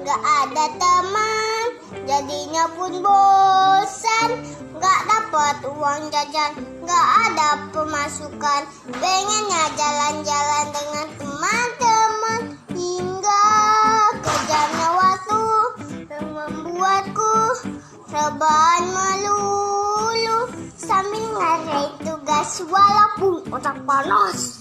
gak ada teman, jadinya pun bosan. Gak dapat uang jajan, gak ada pemasukan. Pengennya jalan-jalan dengan teman-teman, hingga kejamnya waktu yang membuatku rebahan melulu sambil ngerjain tugas walaupun otak panas.